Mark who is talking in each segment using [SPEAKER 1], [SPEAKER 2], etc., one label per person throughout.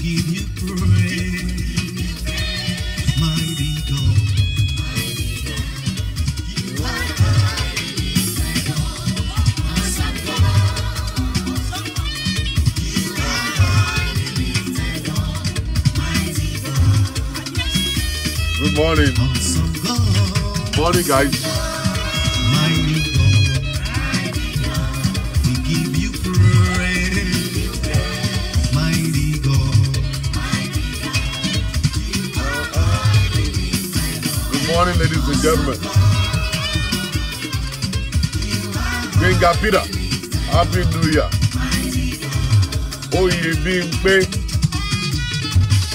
[SPEAKER 1] give you praise, mighty God.
[SPEAKER 2] Good morning. Morning, guys.
[SPEAKER 1] Mighty God. We give you praise, mighty God.
[SPEAKER 2] Good morning, ladies and gentlemen. Genga Peter, Happy New Year. Oye Bimpe,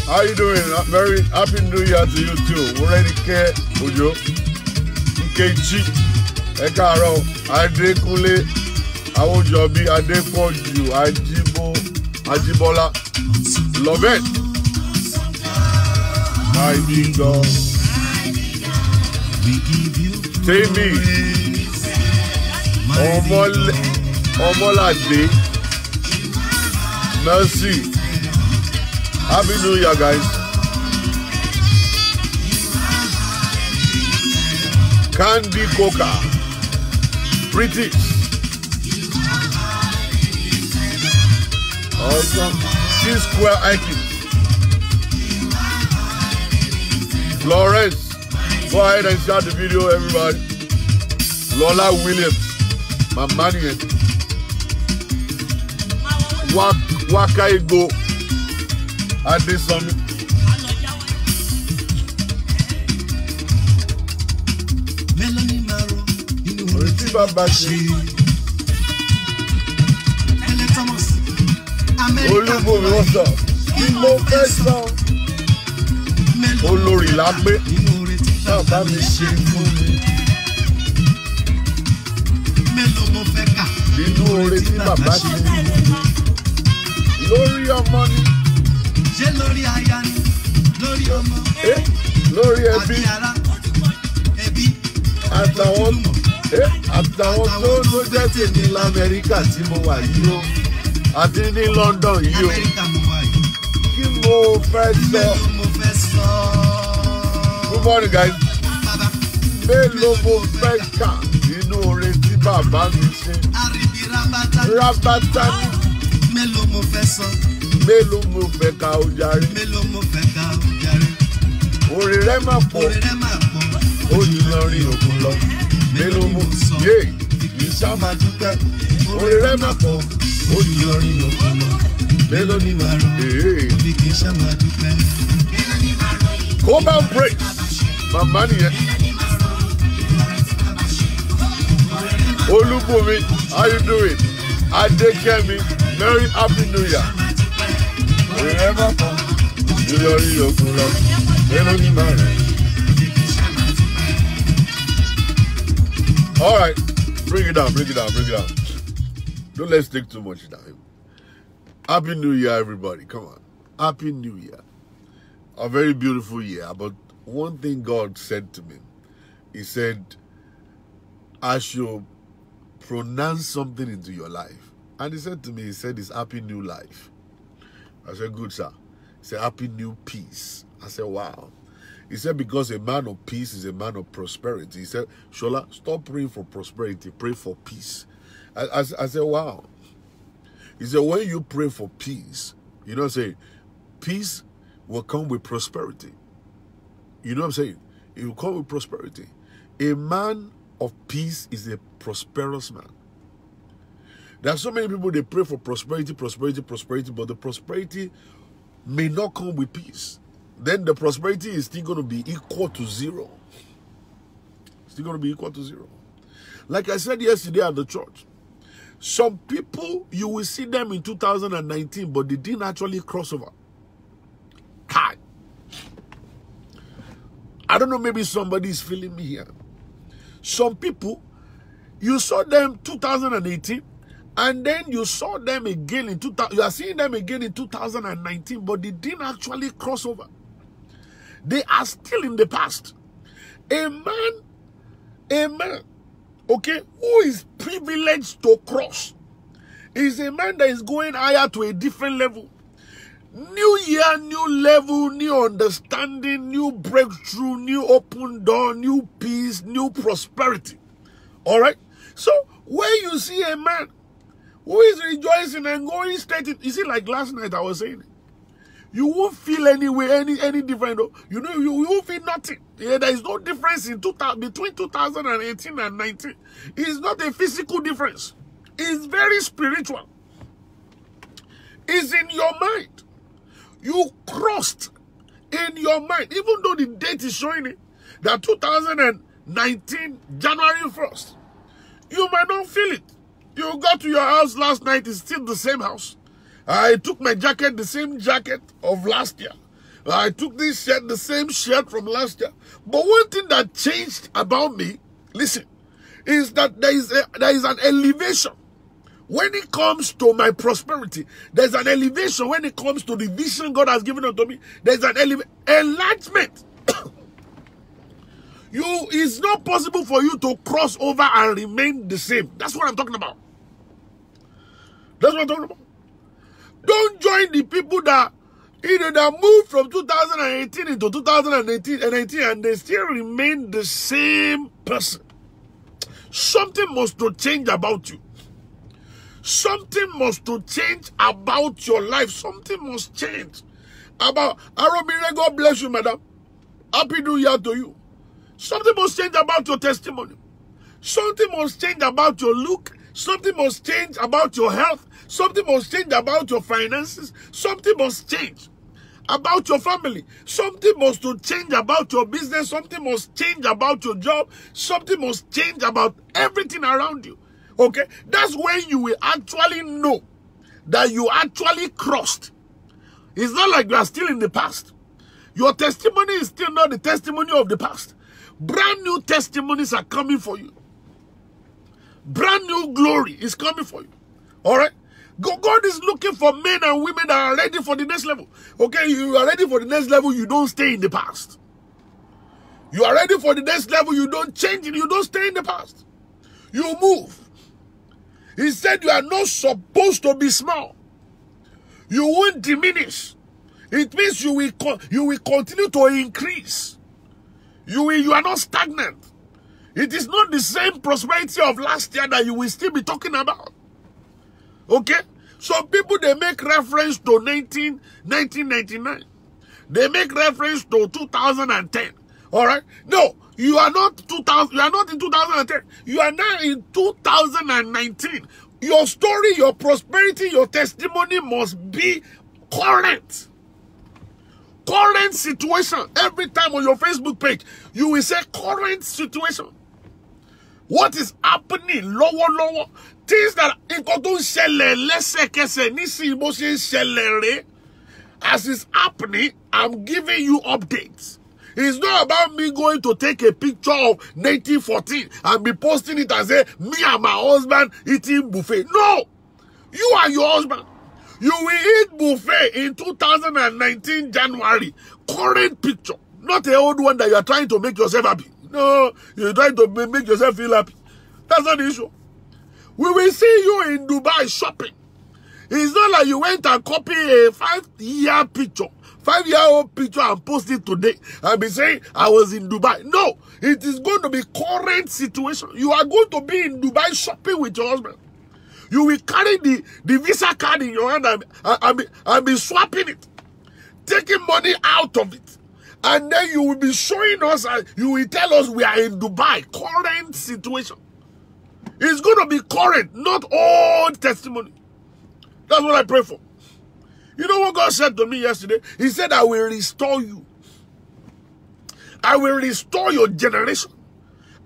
[SPEAKER 2] how you doing? Very Happy New Year to you too. We're ready to care, Ojo. Nkechi, Ekaro, Adekunle, Awojobi, Adepoju, Ajibola. Love it. Mighty God.
[SPEAKER 1] We give you
[SPEAKER 2] Temi, Omolade, Mercy. Happy New Year, guys. Candy Coca, British. Awesome. C-Square Icons. Florence. Go ahead and start the video, everybody. Lola Williams. Mamani. Wakaigo. Adesomi. Olúbomi wọ́n sọ. Kí ló fẹ́ sọ? Olórí lágbé. Bàbá mi ṣe fún mi. Nínú oore tí bàbá ṣe fún mi. Lórí ọmọ ni.
[SPEAKER 1] Ṣé lórí aya ni? Lórí ọmọ.
[SPEAKER 2] Lórí ẹbí.
[SPEAKER 1] Ẹbí.
[SPEAKER 2] Àtàwọn tó ló jẹ́ tèmi l'Amẹ́ríkà tí mo wà yìí o. Àti ní London yìí o.
[SPEAKER 1] Amẹ́ríkà mo wà yìí.
[SPEAKER 2] Kí mo fẹ́ sọ?
[SPEAKER 1] Mo fẹ́ sọ.
[SPEAKER 2] Good morning, guys. Mélòó mo fẹ́ kà nínú oore tí bàbá mi ṣe?
[SPEAKER 1] Àríbi rábátá.
[SPEAKER 2] Rábátá ni.
[SPEAKER 1] Mélòó mo fẹ́ sọ.
[SPEAKER 2] Mélòó mo fẹ́ ka o jàre?
[SPEAKER 1] Mélòó mo fẹ́ ka o jàre?
[SPEAKER 2] Oore rẹ̀ máa pọ̀.
[SPEAKER 1] Oore rẹ̀ máa pọ̀.
[SPEAKER 2] Ó yíyan rí òkun lọ. Mélòó mo sọ? Yé ìṣá máa dúpẹ́. Oore rẹ̀ máa pọ̀.
[SPEAKER 1] Ó yíyan rí òkun lọ. Mélòó ni màá rọ? Bí kì í ṣá máa dúpẹ́.
[SPEAKER 2] Come and pray. Màmá nìyẹn. Olúbomi, how you doing? Adékẹ́mi, Merry Happy New Year. Remember, all right, bring it down. Don't let's take too much time. Happy New Year, everybody. Come on. Happy New Year. A very beautiful year. But one thing God said to me, He said, I should pronounce something into your life. And He said to me, He said, it's Happy New Life. I said, good, sir. He said, Happy New Peace. I said, wow. He said, because a man of peace is a man of prosperity. He said, Shola, stop praying for prosperity. Pray for peace. I said, wow. He said, when you pray for peace, you know what I'm saying? Peace will come with prosperity. You know what I'm saying? It will come with prosperity. A man of peace is a prosperous man. There are so many people, they pray for prosperity, but the prosperity may not come with peace. Then the prosperity is still going to be equal to zero. Still going to be equal to zero. Like I said yesterday at the church, some people, you will see them in 2019, but they didn't actually cross over. Kai. I don't know, maybe somebody is feeling me here. Some people, you saw them 2018, and then you saw them again in 2000. You are seeing them again in 2019, but they didn't actually cross over. They are still in the past. A man, okay, who is privileged to cross is a man that is going higher to a different level. New year, new level, new understanding, new breakthrough, new open door, new peace, new prosperity. All right? So, when you see a man who is rejoicing and going straight in, you see, like last night I was saying, you won't feel any way, any different. You know, you won't feel nothing. Yeah, there is no difference in between 2018 and 19. It's not a physical difference. It's very spiritual. It's in your mind. You crossed in your mind, even though the date is showing it, that 2019, January 1st. You might not feel it. You got to your house last night, it's still the same house. I took my jacket, the same jacket of last year. I took this shirt, the same shirt from last year. But one thing that changed about me, listen, is that there is an elevation. When it comes to my prosperity, there's an elevation. When it comes to the vision God has given unto me, there's an enlargement. It's not possible for you to cross over and remain the same. That's what I'm talking about. That's what I'm talking about. Don't join the people that that moved from 2018 into 2019 and they still remain the same person. Something must to change about you. Something must to change about your life. Something must change about Arobire. God bless you, madam. Happy New Year to you. Something must change about your testimony. Something must change about your look. Something must change about your health. Something must change about your finances. Something must change about your family. Something must to change about your business. Something must change about your job. Something must change about everything around you. Okay? That's when you will actually know that you actually crossed. It's not like you are still in the past. Your testimony is still not the testimony of the past. Brand new testimonies are coming for you. Brand new glory is coming for you. All right? God is looking for men and women that are ready for the next level. Okay, you are ready for the next level, you don't stay in the past. You are ready for the next level, you don't change it, you don't stay in the past. You move. He said you are not supposed to be small. You won't diminish. It means you will continue to increase. You are not stagnant. It is not the same prosperity of last year that you will still be talking about. Okay? Some people, they make reference to 1999. They make reference to 2010. All right? No, you are not 2000. You are not in 2010. You are now in 2019. Your story, your prosperity, your testimony must be current. Current situation. Every time on your Facebook page, you will say current situation. What is happening? Lower. Things that as it's happening, I'm giving you updates. It's not about me going to take a picture of 1914 and be posting it and say, me and my husband eating buffet. No! You are your husband. You will eat buffet in 2019 January. Current picture. Not an old one that you are trying to make yourself happy. No, you're trying to make yourself feel happy. That's not the issue. We will see you in Dubai shopping. It's not like you went and copied a 5-year picture, 5-year-old picture and post it today and be saying, I was in Dubai. No, it is going to be current situation. You are going to be in Dubai shopping with your husband. You will carry the Visa card in your hand and be swapping it, taking money out of it. And then you will be showing us, you will tell us we are in Dubai. Current situation. It's going to be current, not old testimony. That's what I pray for. You know what God said to me yesterday? He said, I will restore you. I will restore your generation.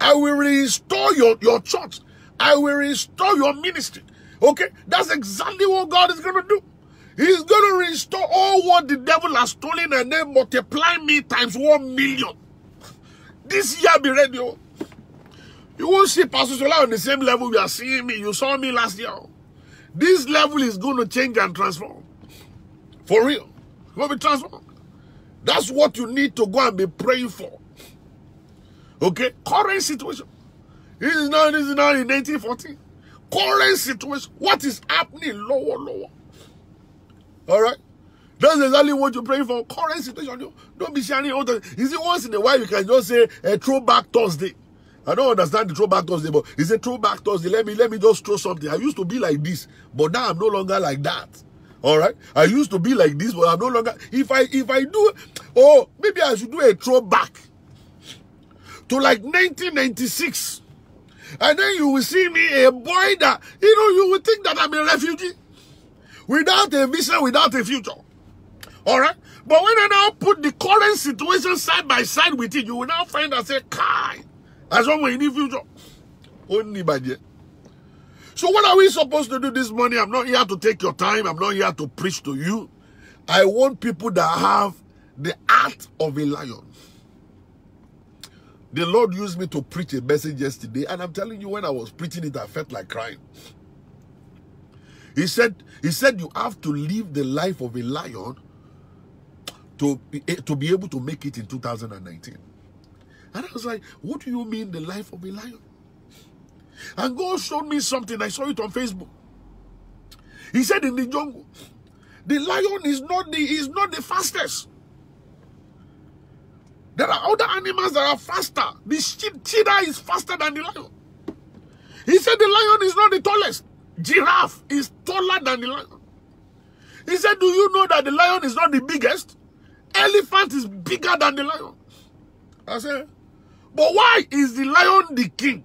[SPEAKER 2] I will restore your church. I will restore your ministry. Okay? That's exactly what God is going to do. He's going to restore all what the devil has stolen and then multiply me times 1 million. This year be ready. You won't see Pastor Sola on the same level you are seeing me. You saw me last year. This level is going to change and transform. For real. It's going to be transformed. That's what you need to go and be praying for. Okay? Current situation. This is now in 1914. Current situation. What is happening? Lower. All right? That's exactly what you're praying for. Current situation. Don't be sharing all the. You see, once in a while you can just say a throwback Thursday. I don't understand the throwback Thursday, but it's a throwback Thursday. Let me just throw something. I used to be like this, but now I'm no longer like that. All right. I used to be like this, but I'm no longer. If I do, oh, maybe I should do a throwback to like 1996, and then you will see me a boy that you will think that I'm a refugee without a visa, without a future. All right. But when I now put the current situation side by side with it, you will now find and say, "Kai, as someone in the future, only by the." So what are we supposed to do this morning? I'm not here to take your time. I'm not here to preach to you. I want people that have the heart of a lion. The Lord used me to preach a message yesterday, and I'm telling you, when I was preaching it, I felt like crying. He said you have to live the life of a lion to be able to make it in 2019. And I was like, what do you mean the life of a lion? And God showed me something. I saw it on Facebook. He said in the jungle, the lion is not the fastest. There are other animals that are faster. The cheetah is faster than the lion. He said the lion is not the tallest. Giraffe is taller than the lion. He said, do you know that the lion is not the biggest? Elephant is bigger than the lion. I said, but why is the lion the king?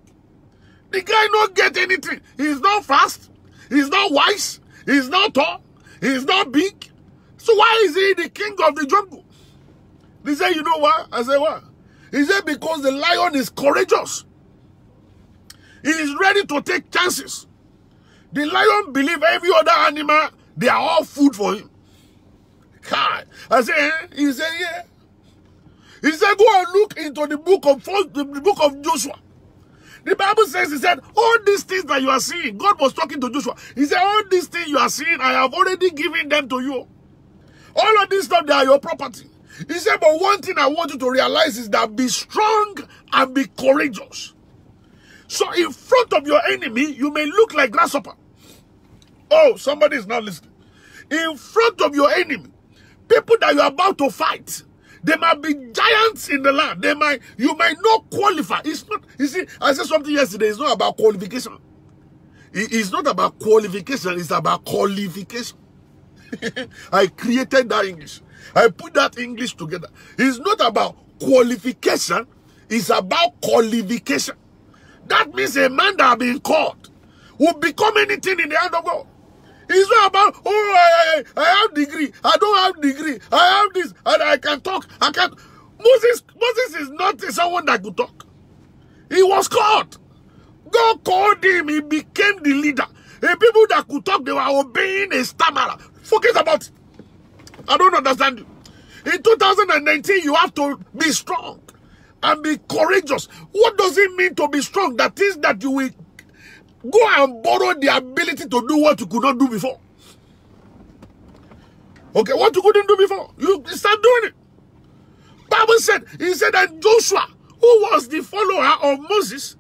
[SPEAKER 2] The guy not get anything. He's not fast. He's not wise. He's not tall. He's not big. So why is he the king of the jungle? They say, you know what? I said, what? He said, because the lion is courageous. He is ready to take chances. The lion believes every other animal, they are all food for him. God. I said, eh? He said, yeah. He said, go and look into the book of Joshua. The Bible says, he said, all these things that you are seeing, God was talking to Joshua. He said, all these things you are seeing, I have already given them to you. All of this stuff, they are your property. He said, but one thing I want you to realize is that be strong and be courageous. So in front of your enemy, you may look like grasshopper. Oh, somebody is not listening. In front of your enemy, people that you are about to fight, they might be giants in the land. You might not qualify. It's not, you see, I said something yesterday, it's not about qualification. It's not about qualification, it's about qualification. I created that English. I put that English together. It's not about qualification, it's about qualification. That means a man that has been called will become anything in the hand of God. It's not about, oh, I have degree, I don't have degree, I have this, and I can talk, I can't. Moses is not someone that could talk. He was called. God called him, he became the leader. The people that could talk, they were obeying a stammerer. Forget about it. I don't understand you. In 2019, you have to be strong and be courageous. What does it mean to be strong? That is that you will go and borrow the ability to do what you could not do before. Okay, what you couldn't do before, you start doing it. Bible said, he said that Joshua, who was the follower of Moses,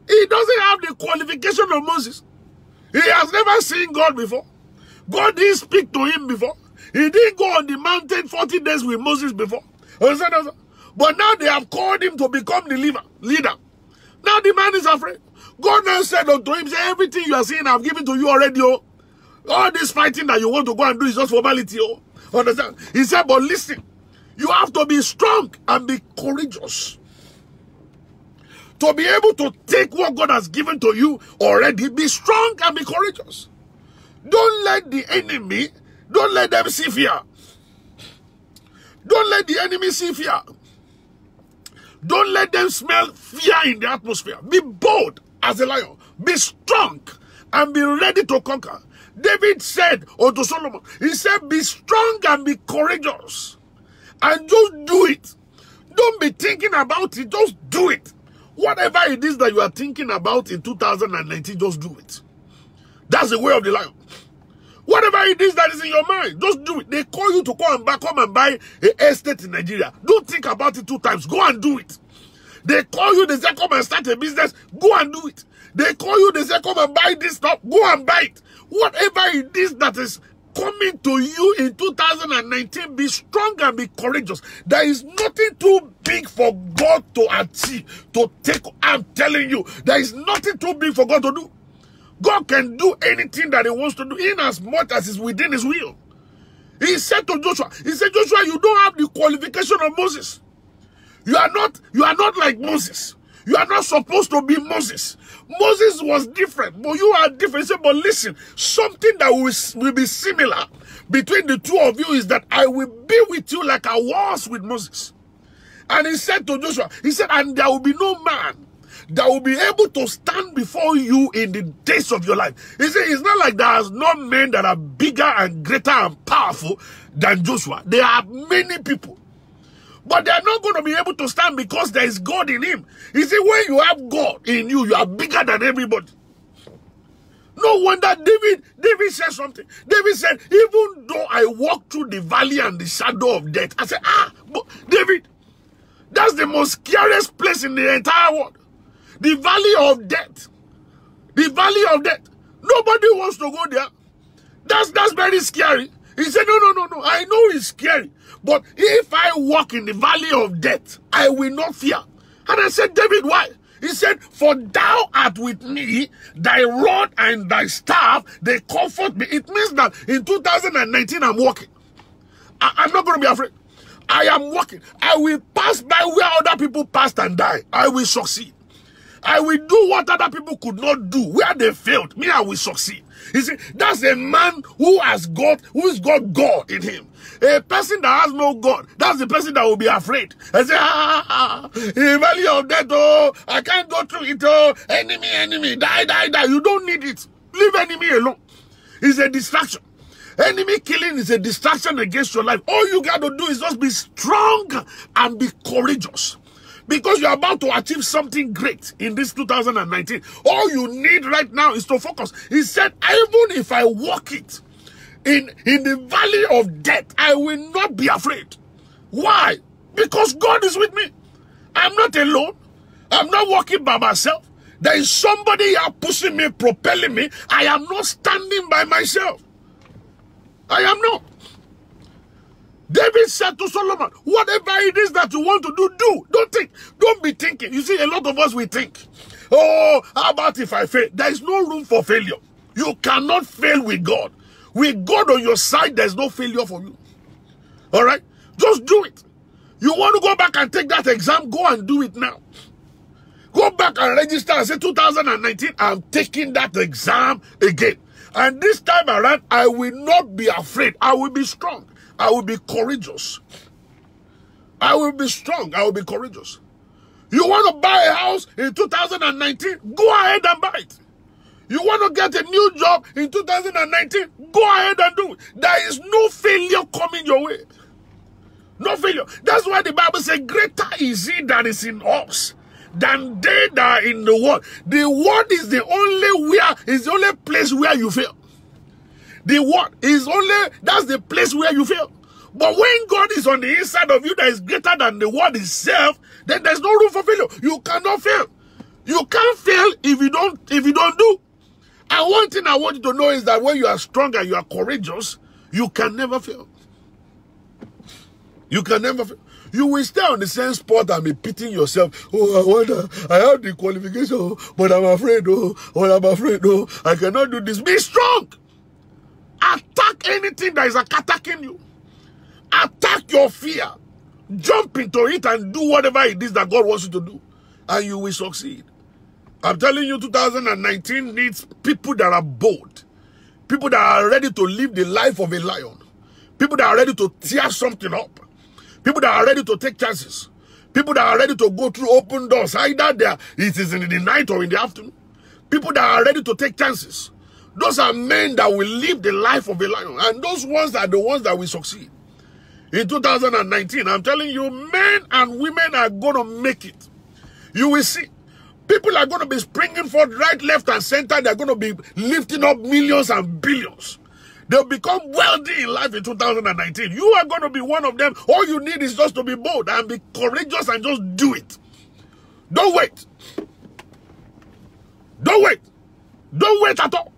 [SPEAKER 2] he doesn't have the qualification of Moses. He has never seen God before. God didn't speak to him before. He didn't go on the mountain 40 days with Moses before. But now they have called him to become the leader. Now the man is afraid. God now said unto him, say, everything you are seeing, I've given to you already. Oh. All this fighting that you want to go and do is just formality. Oh. Understand? He said, but listen, you have to be strong and be courageous. To be able to take what God has given to you already, be strong and be courageous. Don't let the enemy, don't let them see fear. Don't let the enemy see fear. Don't let them smell fear in the atmosphere. Be bold as a lion. Be strong and be ready to conquer. David said unto Solomon, he said, be strong and be courageous. And just do it. Don't be thinking about it. Just do it. Whatever it is that you are thinking about in 2019, just do it. That's the way of the lion. Whatever it is that is in your mind, just do it. They call you to come and buy an estate in Nigeria. Don't think about it 2 times. Go and do it. They call you, they say come and start a business. Go and do it. They call you, they say come and buy this stuff. Go and buy it. Whatever it is that is coming to you in 2019. Be strong and be courageous. There is nothing too big for God to achieve, to take. I'm telling you, there is nothing too big for God to do. God can do anything that he wants to do in as much as is within his will. He said to Joshua, he said, Joshua, you don't have the qualification of Moses. You are not like Moses. You are not supposed to be Moses. Moses was different, but you are different. He said, but listen, something that will be similar between the two of you is that I will be with you like I was with Moses. And he said to Joshua, he said, and there will be no man that will be able to stand before you in the days of your life. He said, it's not like there's no men that are bigger and greater and powerful than Joshua. There are many people. But they are not going to be able to stand because there is God in him. He said, when you have God in you, you are bigger than everybody. No wonder David said something. David said, even though I walk through the valley and the shadow of death. I said, but David, that's the most scariest place in the entire world. The valley of death. The valley of death. Nobody wants to go there. That's very scary. He said, no. I know it's scary. But if I walk in the valley of death, I will not fear. And I said, David, why? He said, for thou art with me, thy rod and thy staff, they comfort me. It means that in 2019, I'm walking. I'm not going to be afraid. I am walking. I will pass by where other people passed and die. I will succeed. I will do what other people could not do. Where they failed, me, I will succeed. You see, that's a man who's got God in him. A person that has no God, that's the person that will be afraid. And say, in the valley of death, oh, I can't go through it, oh, enemy, die. You don't need it. Leave enemy alone. It's a distraction. Enemy killing is a distraction against your life. All you got to do is just be strong and be courageous. Because you're about to achieve something great in this 2019. All you need right now is to focus. He said, even if I walk it in the valley of death, I will not be afraid. Why? Because God is with me. I'm not alone. I'm not walking by myself. There is somebody here pushing me, propelling me. I am not standing by myself. I am not. David said to Solomon, whatever it is that you want to do, do. Don't think. Don't be thinking. You see, a lot of us, we think, oh, how about if I fail? There is no room for failure. You cannot fail with God. With God on your side, there's no failure for you. All right? Just do it. You want to go back and take that exam? Go and do it now. Go back and register and say, 2019, I'm taking that exam again. And this time around, I will not be afraid. I will be strong. I will be courageous. I will be strong. I will be courageous. You want to buy a house in 2019? Go ahead and buy it. You want to get a new job in 2019? Go ahead and do it. There is no failure coming your way. No failure. That's why the Bible says, greater is he that is in us than they that are in the world. The world is the only place where you fail. The word is that's the place where you fail. But when God is on the inside of you that is greater than the world itself, then there's no room for failure. You cannot fail. You can't fail if you don't do. And one thing I want you to know is that when you are strong and you are courageous, you can never fail. You can never fail. You will stay on the same spot and be pitying yourself. Oh, I wonder, I have the qualification, but I'm afraid, I cannot do this. Be strong. Attack anything that is attacking you. Attack your fear. Jump into it and do whatever it is that God wants you to do. And you will succeed. I'm telling you, 2019 needs people that are bold. People that are ready to live the life of a lion. People that are ready to tear something up. People that are ready to take chances. People that are ready to go through open doors. Either it is in the night or in the afternoon. People that are ready to take chances. Those are men that will live the life of a lion. And those ones are the ones that will succeed. In 2019, I'm telling you, men and women are going to make it. You will see. People are going to be springing forth right, left, and center. They're going to be lifting up millions and billions. They'll become wealthy in life in 2019. You are going to be one of them. All you need is just to be bold and be courageous and just do it. Don't wait. Don't wait. Don't wait at all.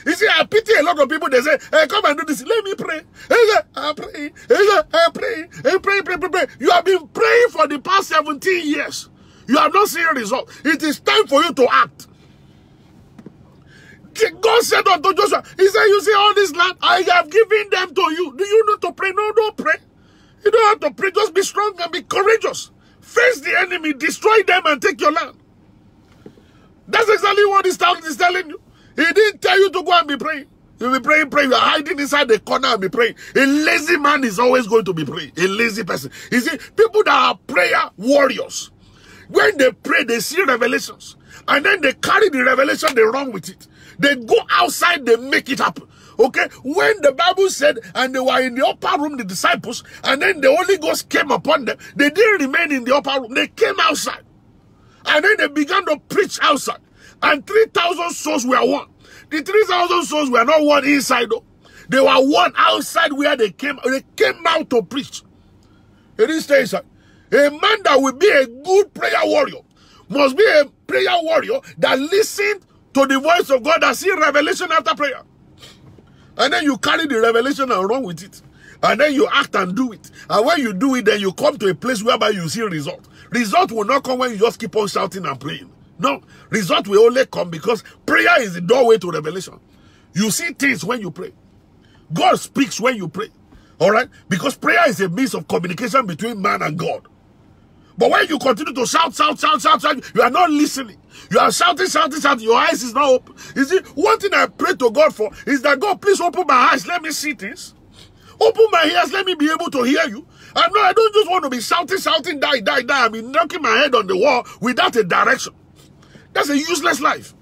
[SPEAKER 2] You see, I pity a lot of people. They say, hey, come and do this. Let me pray. I pray. I pray. You have been praying for the past 17 years. You have not seen a result. It is time for you to act. God said unto Joshua, he said, you see all this land, I have given them to you. Do you need to pray? No, don't pray. You don't have to pray. Just be strong and be courageous. Face the enemy, destroy them and take your land. That's exactly what this town is telling you. He didn't tell you to go and be praying. You'll be praying. You are hiding inside the corner and be praying. A lazy man is always going to be praying. A lazy person. You see, people that are prayer warriors, when they pray, they see revelations. And then they carry the revelation, they run with it. They go outside, they make it happen. Okay? When the Bible said, and they were in the upper room, the disciples, and then the Holy Ghost came upon them, they didn't remain in the upper room. They came outside. And then they began to preach outside. And 3,000 souls were won. The 3,000 souls were not won inside, though. They were won outside where they came. They came out to preach. They didn't stay inside. A man that will be a good prayer warrior must be a prayer warrior that listens to the voice of God and see revelation after prayer. And then you carry the revelation and run with it. And then you act and do it. And when you do it, then you come to a place whereby you see result. Result will not come when you just keep on shouting and praying. No, result will only come because prayer is the doorway to revelation. You see things when you pray. God speaks when you pray. All right? Because prayer is a means of communication between man and God. But when you continue to shout, you are not listening. You are shouting. Your eyes is not open. You see, one thing I pray to God for is that God, please open my eyes. Let me see things. Open my ears. Let me be able to hear you. And no, I don't just want to be shouting, die. I mean, knocking my head on the wall without a direction. That's a useless life.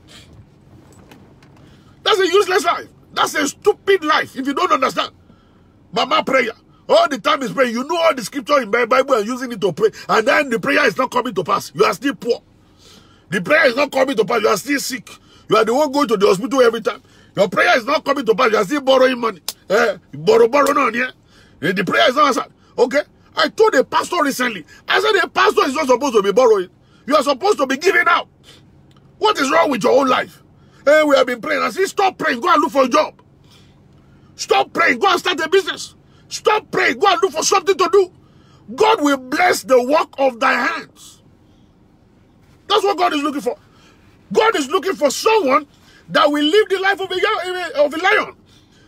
[SPEAKER 2] That's a useless life. That's a stupid life if you don't understand. Mama prayer. All the time is praying. You know all the scripture in the Bible and using it to pray. And then the prayer is not coming to pass. You are still poor. The prayer is not coming to pass. You are still sick. You are the one going to the hospital every time. Your prayer is not coming to pass. You are still borrowing money. Borrow on here. The prayer is not answered. Okay? I told a pastor recently. I said a pastor is not supposed to be borrowing. You are supposed to be giving out. What is wrong with your own life? We have been praying. I said, stop praying. Go and look for a job. Stop praying. Go and start a business. Stop praying. Go and look for something to do. God will bless the work of thy hands. That's what God is looking for. God is looking for someone that will live the life of a lion.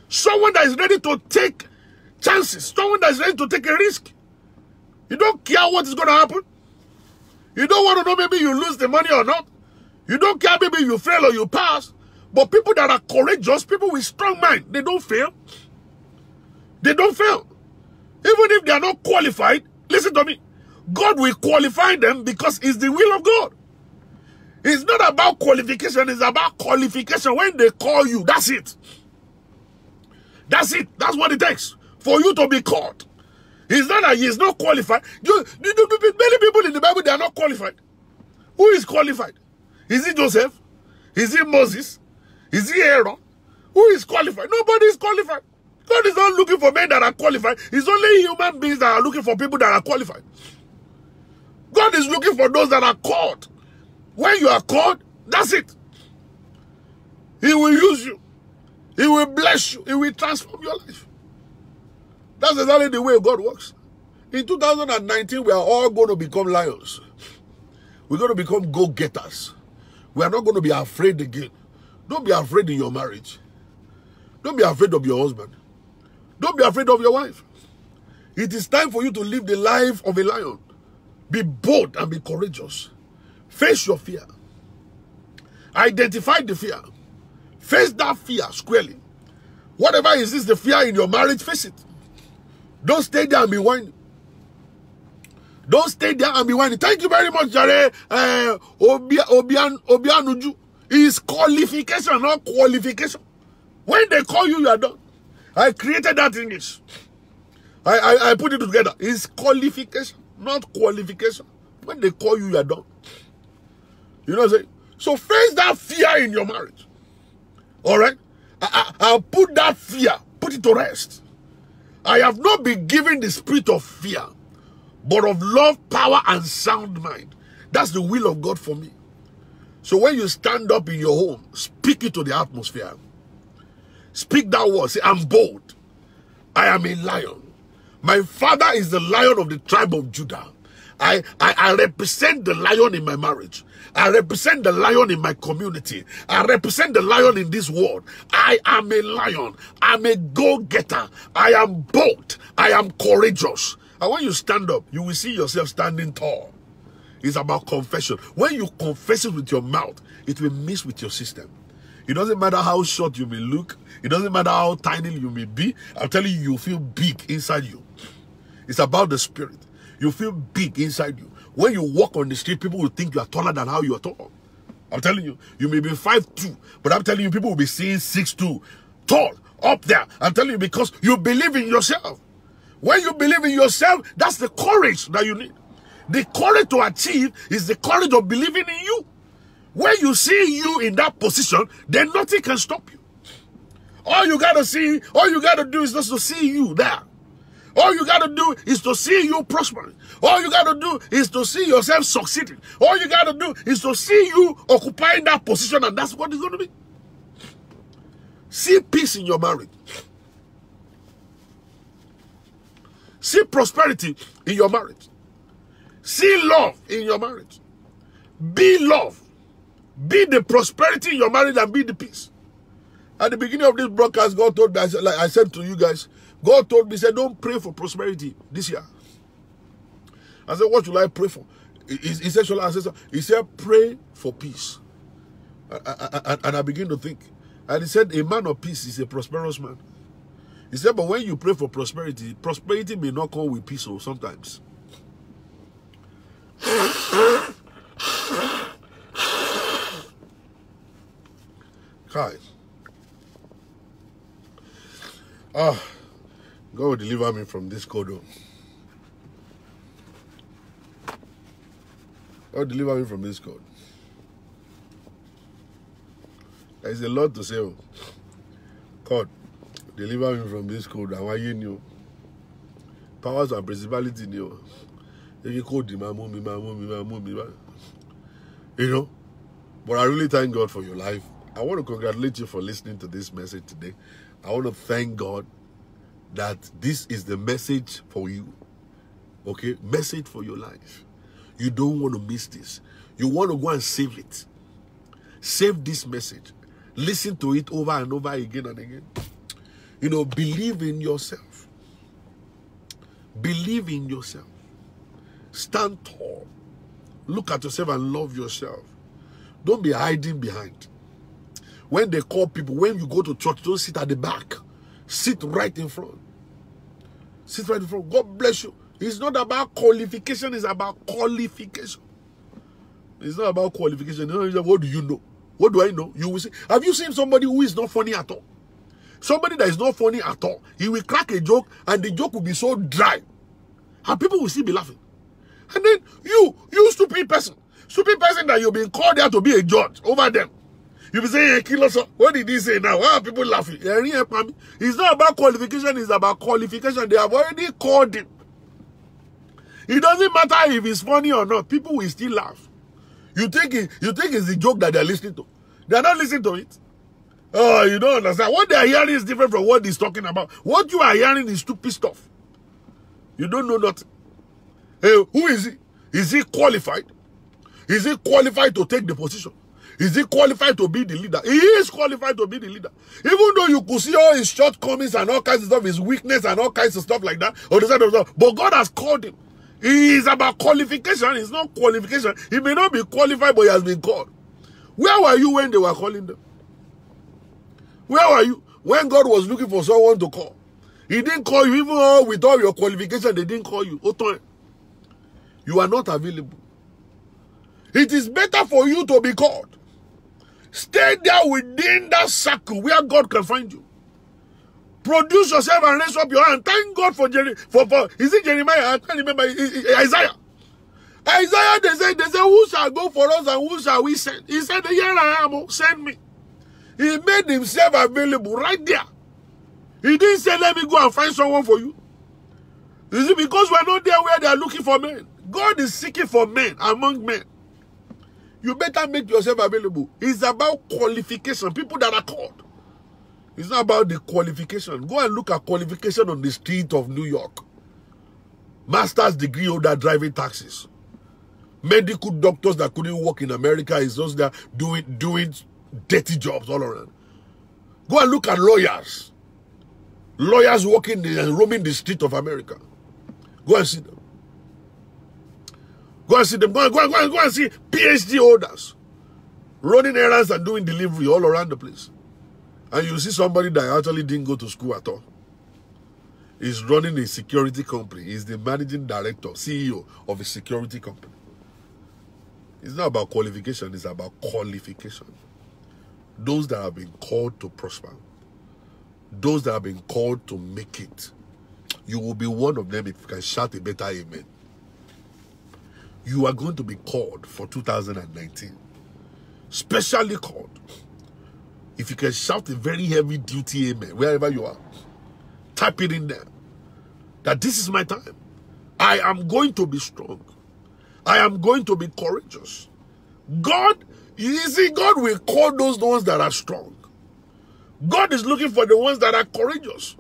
[SPEAKER 2] Someone that is ready to take chances. Someone that is ready to take a risk. You don't care what is going to happen. You don't want to know maybe you lose the money or not. You don't care maybe you fail or you pass. But people that are courageous, people with strong mind, they don't fail. They don't fail. Even if they are not qualified, listen to me. God will qualify them because it's the will of God. It's not about qualification, it's about qualification. When they call you, that's it. That's it. That's what it takes for you to be called. It's not that he is not qualified. Many people in the Bible, they are not qualified. Who is qualified? Is it Joseph? Is it Moses? Is it Aaron? Who is qualified? Nobody is qualified. God is not looking for men that are qualified. It's only human beings that are looking for people that are qualified. God is looking for those that are called. When you are called, that's it. He will use you. He will bless you. He will transform your life. That's exactly the way God works. In 2019, we are all going to become lions. We're going to become go-getters. We are not going to be afraid again. Don't be afraid in your marriage. Don't be afraid of your husband. Don't be afraid of your wife. It is time for you to live the life of a lion. Be bold and be courageous. Face your fear. Identify the fear. Face that fear squarely. Whatever is the fear in your marriage, face it. Don't stay there and be whining. Don't stay there and be whining. Thank you very much, Jare. Obianuju. It's qualification, not qualification. When they call you, you are done. I created that English. I put it together. It's qualification, not qualification. When they call you, you are done. You know what I'm saying? So face that fear in your marriage. All right? I'll put that fear, put it to rest. I have not been given the spirit of fear, but of love, power, and sound mind. That's the will of God for me. So when you stand up in your home, speak it to the atmosphere. Speak that word. Say, I'm bold. I am a lion. My father is the lion of the tribe of Judah. I represent the lion in my marriage. I represent the lion in my community. I represent the lion in this world. I am a lion. I'm a go-getter. I am bold. I am courageous. And when you stand up, you will see yourself standing tall. It's about confession. When you confess it with your mouth, it will mix with your system. It doesn't matter how short you may look. It doesn't matter how tiny you may be. I'm telling you, you feel big inside you. It's about the spirit. You feel big inside you. When you walk on the street, people will think you are taller than how you are tall. I'm telling you, you may be 5'2", but I'm telling you, people will be seeing 6'2", tall, up there. I'm telling you, because you believe in yourself. When you believe in yourself, that's the courage that you need. The courage to achieve is the courage of believing in you. When you see you in that position, then nothing can stop you. All you gotta do is just to see you there. All you gotta do is to see you prospering. All you gotta do is to see yourself succeeding. All you gotta do is to see you occupying that position, and that's what it's gonna be. See peace in your marriage. See prosperity in your marriage. See love in your marriage. Be love. Be the prosperity in your marriage and be the peace. At the beginning of this broadcast, God told me, like I said to you guys, God told me, he said, don't pray for prosperity this year. I said, what should I pray for? He said, pray for peace. And I begin to think. And he said, a man of peace is a prosperous man. He said, but when you pray for prosperity, prosperity may not come with peace sometimes. Guys. God will deliver me from this cold. God deliver me from this cold. There is a lot to say. God, deliver me from this cold. And why you knew? Powers and principality knew. You called him, you know. But I really thank God for your life. I want to congratulate you for listening to this message today. I want to thank God that this is the message for you. Okay? Message for your life. You don't want to miss this. You want to go and save it. Save this message. Listen to it over and over again and again. You know, believe in yourself. Believe in yourself. Stand tall. Look at yourself and love yourself. Don't be hiding behind. When they call people, when you go to church, don't sit at the back. Sit right in front. Sit right in front. God bless you. It's not about qualification, it's about qualification. It's not about qualification. What do you know? What do I know? You will see. Have you seen somebody who is not funny at all? Somebody that is not funny at all. He will crack a joke and the joke will be so dry. And people will still be laughing. And then you stupid person that you've been called there to be a judge over them. You'll be saying, hey, killer, what did he say now? Why are people laughing? It's not about qualification, it's about qualification. They have already called him. It doesn't matter if it's funny or not. People will still laugh. You think it's the joke that they're listening to. They're not listening to it. Oh, you don't understand. What they're hearing is different from what he's talking about. What you are hearing is stupid stuff. You don't know nothing. Hey, who is he? Is he qualified? Is he qualified to take the position? Is he qualified to be the leader? He is qualified to be the leader. Even though you could see all his shortcomings and all kinds of stuff, his weakness and all kinds of stuff like that, or the side of stuff, but God has called him. He is about qualification. It's not qualification. He may not be qualified, but he has been called. Where were you when they were calling them? Where were you when God was looking for someone to call? He didn't call you, even with all your qualification, they didn't call you. You are not available. It is better for you to be called. Stay there within that circle where God can find you. Produce yourself and raise up your hand. Thank God for is it Jeremiah? I can't remember. Isaiah. Isaiah, they say, who shall go for us and who shall we send? He said, here I am, send me. He made himself available right there. He didn't say, let me go and find someone for you. Is it because we're not there where they are looking for men? God is seeking for men among men. You better make yourself available. It's about qualification. People that are called. It's not about the qualification. Go and look at qualification on the street of New York. Master's degree holder driving taxis. Medical doctors that couldn't work in America is just there doing dirty jobs all around. Go and look at lawyers. Lawyers walking and roaming the street of America. Go and see them. Go and see them. Go and see PhD holders running errands and doing delivery all around the place. And you see somebody that actually didn't go to school at all. He's running a security company. He's the managing director, CEO of a security company. It's not about qualification, it's about qualification. Those that have been called to prosper, those that have been called to make it, you will be one of them if you can shout a better amen. You are going to be called for 2019. Specially called. If you can shout a very heavy duty amen, wherever you are, type it in there. That this is my time. I am going to be strong. I am going to be courageous. God, you see, God will call those ones that are strong. God is looking for the ones that are courageous.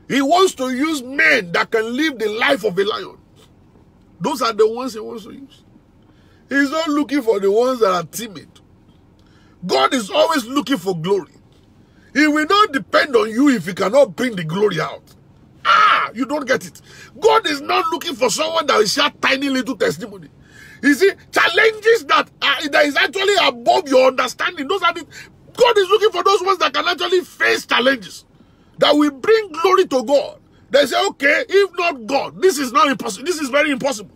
[SPEAKER 2] He wants to use men that can live the life of a lion. Those are the ones he wants to use. He's not looking for the ones that are timid. God is always looking for glory. He will not depend on you if he cannot bring the glory out. You don't get it. God is not looking for someone that will share tiny little testimony. You see, challenges that is actually above your understanding. Those are the, God is looking for those ones that can actually face challenges, that will bring glory to God. They say, okay, if not God, this is not impossible. This is very impossible.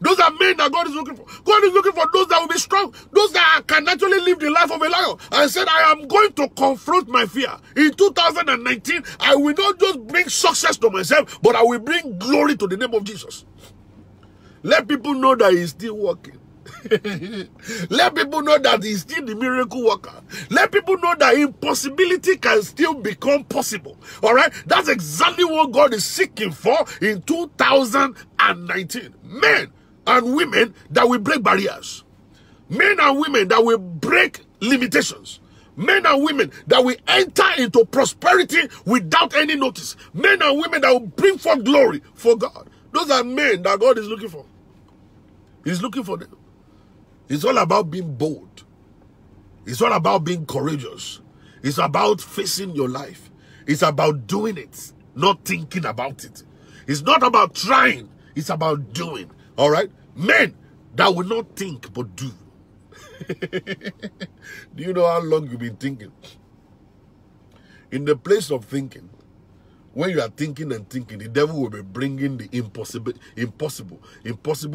[SPEAKER 2] Those are men that God is looking for. God is looking for those that will be strong. Those that can actually live the life of a lion. And said, I am going to confront my fear. In 2019, I will not just bring success to myself, but I will bring glory to the name of Jesus. Let people know that he's still working. Let people know that he's still the miracle worker. Let people know that impossibility can still become possible. All right? That's exactly what God is seeking for in 2019. Men and women that will break barriers. Men and women that will break limitations. Men and women that will enter into prosperity without any notice. Men and women that will bring forth glory for God. Those are men that God is looking for. He's looking for them. It's all about being bold. It's all about being courageous. It's about facing your life. It's about doing it, not thinking about it. It's not about trying. It's about doing. All right? Men that will not think but do. Do you know how long you've been thinking? In the place of thinking, when you are thinking and thinking, the devil will be bringing the impossible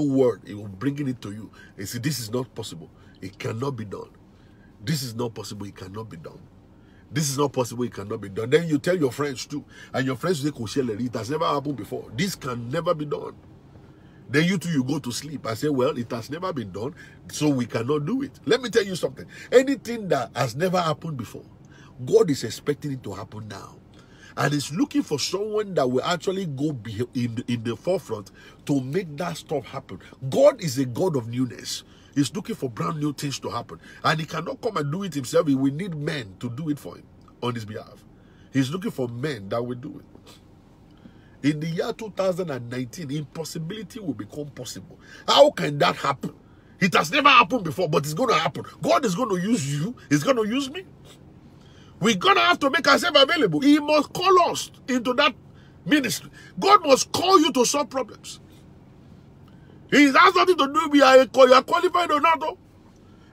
[SPEAKER 2] word. He will bringing it to you. And say, this is not possible. It cannot be done. This is not possible. It cannot be done. This is not possible. It cannot be done. Then you tell your friends too. And your friends will say, it has never happened before. This can never be done. Then you too, you go to sleep. I say, well, it has never been done, so we cannot do it. Let me tell you something. Anything that has never happened before, God is expecting it to happen now. And is looking for someone that will actually go in the forefront to make that stuff happen. God is a God of newness. He's looking for brand new things to happen. And he cannot come and do it himself. He will need men to do it for him on his behalf. He's looking for men that will do it. In the year 2019, impossibility will become possible. How can that happen? It has never happened before, but it's going to happen. God is going to use you. He's going to use me. We're going to have to make ourselves available. He must call us into that ministry. God must call you to solve problems. He has nothing to do with you are qualified or not.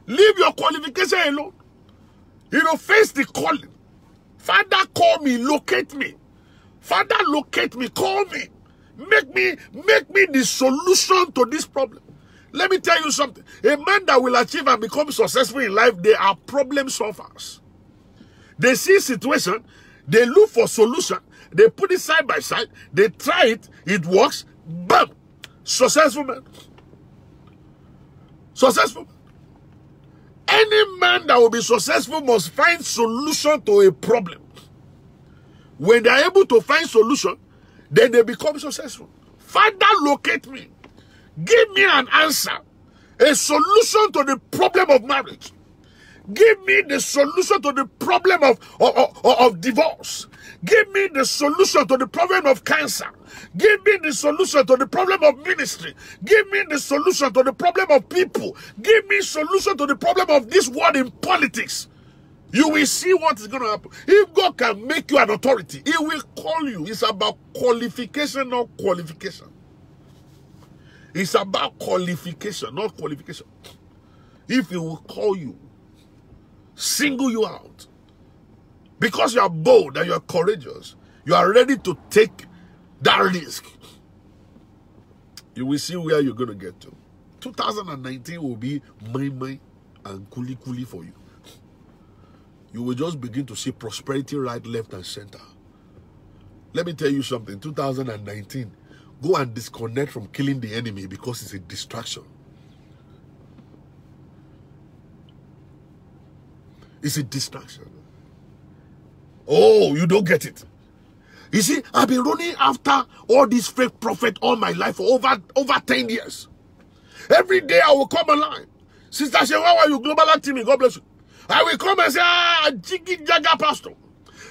[SPEAKER 2] Leave your qualification alone. You know, face the calling. Father, call me, locate me. Father, locate me, call me. Make me the solution to this problem. Let me tell you something. A man that will achieve and become successful in life, they are problem solvers. They see situation, they look for solution, they put it side by side, they try it, it works, bam! Successful man. Successful. Any man that will be successful must find solution to a problem. When they are able to find solution, then they become successful. Father, locate me. Give me an answer. A solution to the problem of marriage. Give me the solution to the problem of divorce. Give me the solution to the problem of cancer. Give me the solution to the problem of ministry. Give me the solution to the problem of people. Give me solution to the problem of this world in politics. You will see what is going to happen. If God can make you an authority, He will call you. It's about qualification, not qualification. It's about qualification, not qualification. If He will call you, single you out, because you are bold and you are courageous, you are ready to take that risk, you will see where you're going to get to. 2019 will be mai and kuli for you. You will just begin to see prosperity right, left, and center. Let me tell you something. 2019, go and disconnect from killing the enemy because it's a distraction. It's a distraction. Oh, you don't get it. You see, I've been running after all these fake prophets all my life for over 10 years. Every day I will come online. Sister Shewa, how are you? Global Team, God bless you. I will come and say, Jiggy Jaga pastor.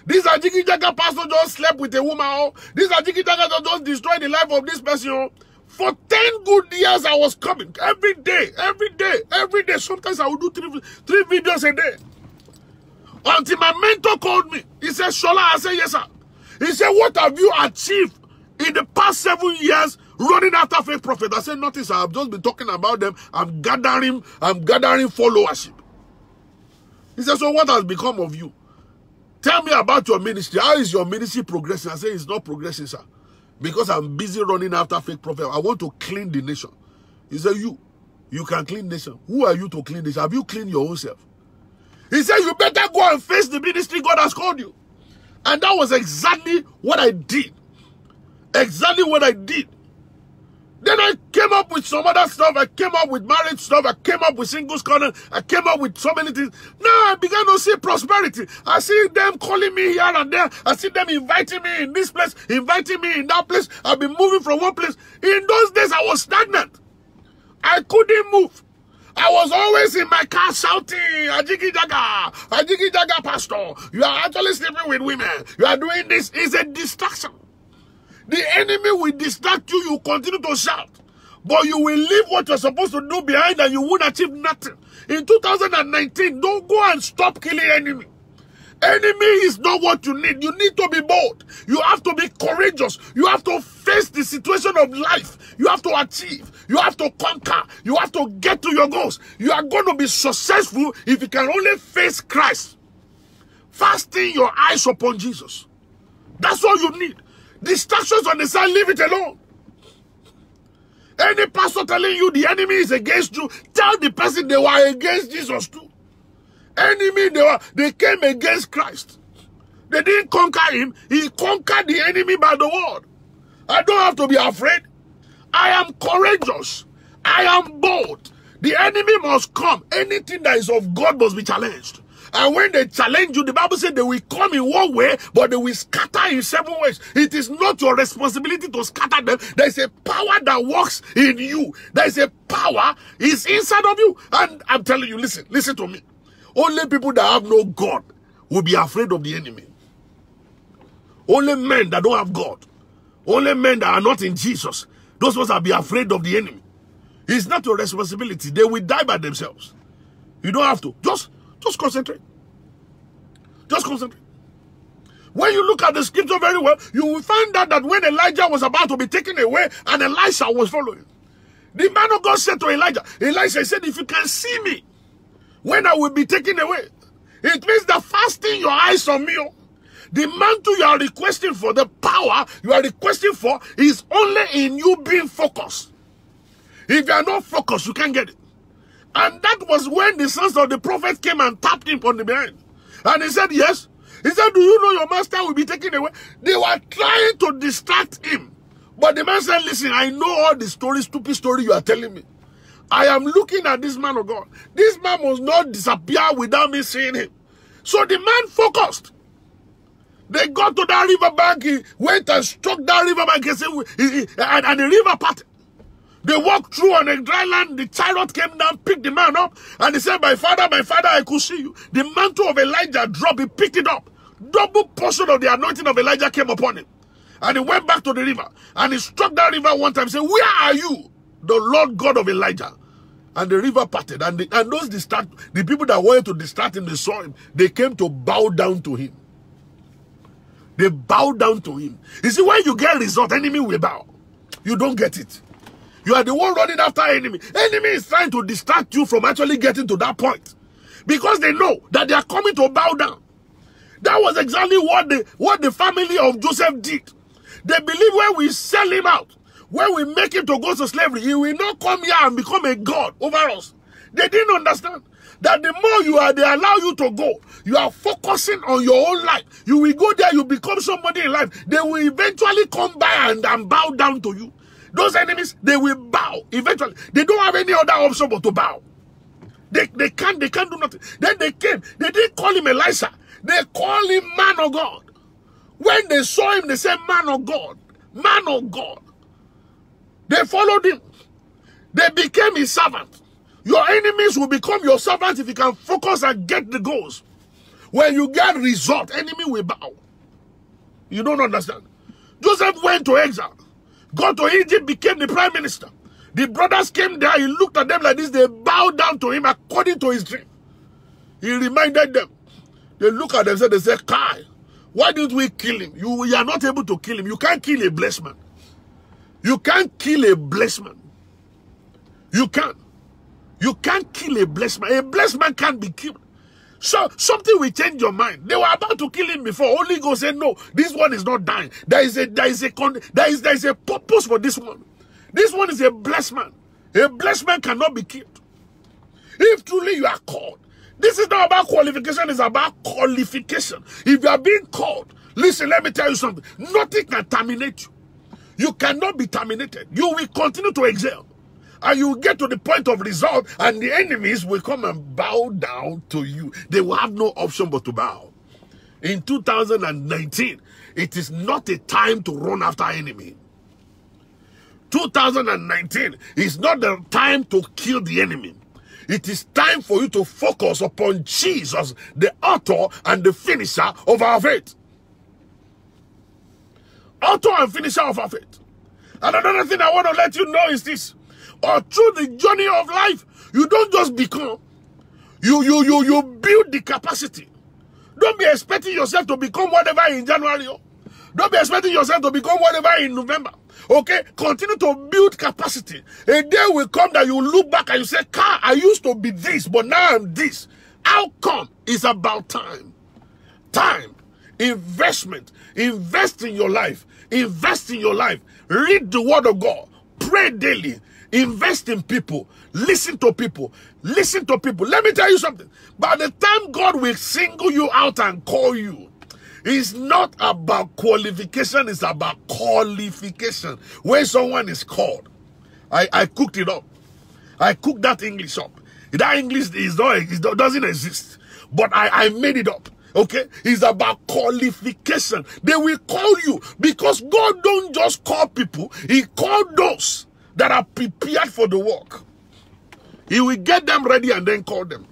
[SPEAKER 2] These are Jiggy Jaga pastor just slept with a woman. Oh. These are Jiggy Jaga that just destroyed the life of this person. Oh. For 10 good years I was coming. Every day. Sometimes I would do three videos a day. Until my mentor called me. He said, Shola, I said, yes, sir. He said, what have you achieved in the past 7 years running after fake prophets? I said, nothing, sir. I've just been talking about them. I'm gathering followership. He said, so what has become of you? Tell me about your ministry. How is your ministry progressing? I said, it's not progressing, sir. Because I'm busy running after fake prophets. I want to clean the nation. He said, you can clean the nation. Who are you to clean this? Have you cleaned your own self? He said, you better go and face the ministry God has called you. And that was exactly what I did. Exactly what I did. Then I came up with some other stuff. I came up with marriage stuff. I came up with singles corner. I came up with so many things. Now I began to see prosperity. I see them calling me here and there. I see them inviting me in this place, inviting me in that place. I've been moving from one place. In those days, I was stagnant. I couldn't move. I was always in my car shouting, Ajiki Jaga, pastor. You are actually sleeping with women. You are doing this. It's a distraction. The enemy will distract you. You continue to shout. But you will leave what you're supposed to do behind and you won't achieve nothing. In 2019, don't go and stop killing enemy. Enemy is not what you need. You need to be bold. You have to be courageous. You have to face the situation of life. You have to achieve. You have to conquer. You have to get to your goals. You are going to be successful if you can only face Christ. Fasten your eyes upon Jesus. That's all you need. Distractions on the side, leave it alone. Any pastor telling you the enemy is against you, tell the person they were against Jesus too. Enemy, they came against Christ. They didn't conquer him. He conquered the enemy by the word. I don't have to be afraid. I am courageous. I am bold. The enemy must come. Anything that is of God must be challenged. And when they challenge you, the Bible said they will come in one way, but they will scatter in 7 ways. It is not your responsibility to scatter them. There is a power that works in you. There is a power is inside of you. And I'm telling you, listen to me. Only people that have no God will be afraid of the enemy. Only men that don't have God. Only men that are not in Jesus. Those ones will be afraid of the enemy. It's not your responsibility. They will die by themselves. You don't have to. Just concentrate. Just concentrate. When you look at the scripture very well, you will find out that when Elijah was about to be taken away and Elisha was following, the man of God said to Elijah, Elisha said, if you can see me when I will be taken away, it means that fasting your eyes on me. The mantle you are requesting for, the power you are requesting for, is only in you being focused. If you are not focused, you can't get it. And that was when the sons of the prophet came and tapped him on the behind. And he said, yes. He said, do you know your master will be taken away? They were trying to distract him. But the man said, listen, I know all the story, stupid story you are telling me. I am looking at this man of God. This man must not disappear without me seeing him. So the man focused. They got to that river bank. He went and struck that river bank and the river parted. They walked through on a dry land. The chariot came down, picked the man up, and he said, my father, I could see you. The mantle of Elijah dropped. He picked it up. Double portion of the anointing of Elijah came upon him. And he went back to the river. And he struck that river one time, saying, where are you, the Lord God of Elijah? And the river parted. And the people that wanted to distract him, they saw him. They came to bow down to him. They bowed down to him. You see, when you get result, enemy will bow. You don't get it. You are the one running after enemy. Enemy is trying to distract you from actually getting to that point. Because they know that they are coming to bow down. That was exactly what the family of Joseph did. They believe when we sell him out, when we make him to go to slavery, he will not come here and become a god over us. They didn't understand that the more they allow you to go, you are focusing on your own life. You will go there, you become somebody in life. They will eventually come by and bow down to you. Those enemies, they will bow eventually. They don't have any other option but to bow. They can't do nothing. Then they came. They didn't call him Elisha. They called him man of God. When they saw him, they said, man of God. Man of God. They followed him. They became his servant. Your enemies will become your servant if you can focus and get the goals. When you get result, enemy will bow. You don't understand. Joseph went to exile. Got to Egypt, became the prime minister. The brothers came there, he looked at them like this, they bowed down to him according to his dream. He reminded them. They look at themselves, they say, Kai, why didn't we kill him? You are not able to kill him. You can't kill a blessed man. You can't kill a blessed man. You can't. You can't kill a blessed man. A blessed man can't be killed. So something will change your mind. They were about to kill him before. Holy Ghost said, no, this one is not dying. There is a purpose for this one. This one is a blessed man. A blessed man cannot be killed. If truly you are called, this is not about qualification, it's about qualification. If you are being called, listen, let me tell you something. Nothing can terminate you. You cannot be terminated. You will continue to excel. And you will get to the point of result, and the enemies will come and bow down to you. They will have no option but to bow. In 2019, it is not a time to run after enemy. 2019 is not the time to kill the enemy. It is time for you to focus upon Jesus, the author and the finisher of our faith. Author and finisher of our faith. And another thing I want to let you know is this. Or through the journey of life, you don't just become. You build the capacity. Don't be expecting yourself to become whatever in January. Don't be expecting yourself to become whatever in November. Okay? Continue to build capacity. A day will come that you look back and you say, Car, I used to be this, but now I'm this. How come? It's about time. Time. Investment. Invest in your life. Invest in your life. Read the word of God. Pray daily. Invest in people. Listen to people. Listen to people. Let me tell you something. By the time God will single you out and call you, it's not about qualification, it's about qualification. When someone is called, I cooked it up. I cooked that English up. That English doesn't exist. But I made it up. Okay? It's about qualification. They will call you because God don't just call people. He called those that are prepared for the work. He will get them ready and then call them.